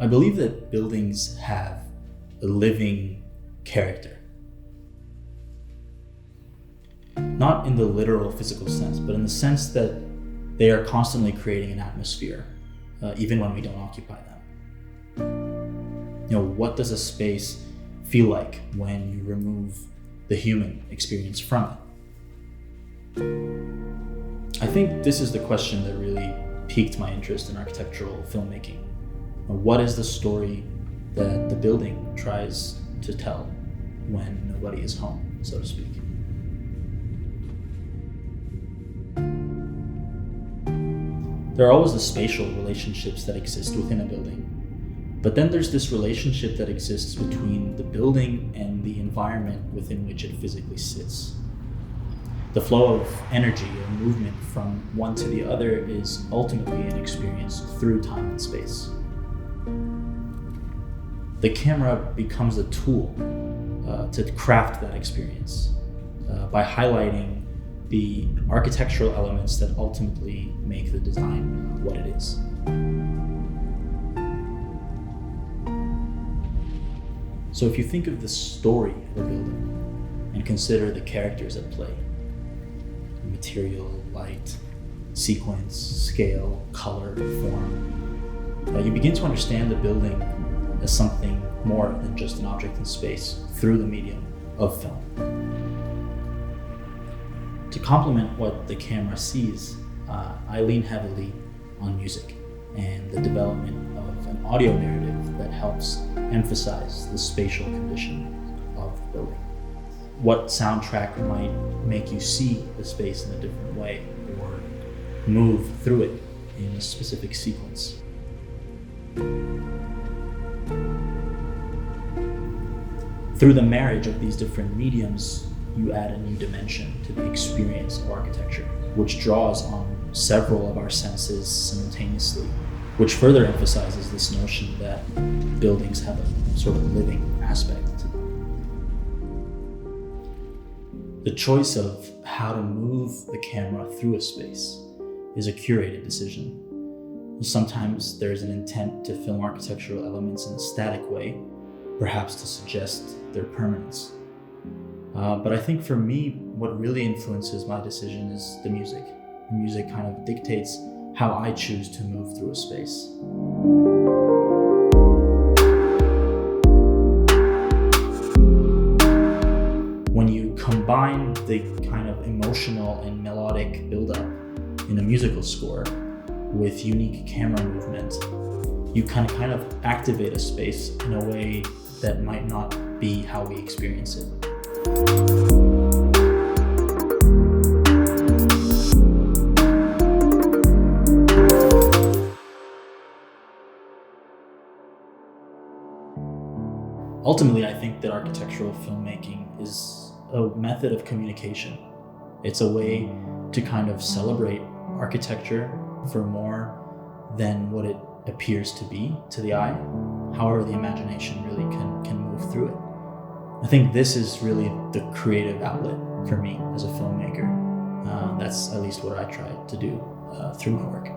I believe that buildings have a living character. Not in the literal physical sense, but in the sense that they are constantly creating an atmosphere, even when we don't occupy them. What does a space feel like when you remove the human experience from it? I think this is the question that really piqued my interest in architectural filmmaking. What is the story that the building tries to tell when nobody is home, so to speak? There are always the spatial relationships that exist within a building, but then there's this relationship that exists between the building and the environment within which it physically sits. The flow of energy or movement from one to the other is ultimately an experience through time and space. The camera becomes a tool to craft that experience by highlighting the architectural elements that ultimately make the design what it is. So if you think of the story of a building and consider the characters at play, material, light, sequence, scale, color, form, you begin to understand the building as something more than just an object in space through the medium of film. To complement what the camera sees, I lean heavily on music and the development of an audio narrative that helps emphasize the spatial condition of the building. What soundtrack might make you see the space in a different way or move through it in a specific sequence? Through the marriage of these different mediums, you add a new dimension to the experience of architecture, which draws on several of our senses simultaneously, which further emphasizes this notion that buildings have a sort of living aspect to them. The choice of how to move the camera through a space is a curated decision. Sometimes there's an intent to film architectural elements in a static way, perhaps to suggest their permanence. But I think for me, what really influences my decision is the music. The music kind of dictates how I choose to move through a space. When you combine the kind of emotional and melodic buildup in a musical score with unique camera movement, you kind of activate a space in a way that might not be how we experience it. Ultimately, I think that architectural filmmaking is a method of communication. It's a way to kind of celebrate architecture for more than what it appears to be to the eye, however the imagination really can move through it. I think this is really the creative outlet for me as a filmmaker. That's at least what I try to do through my work.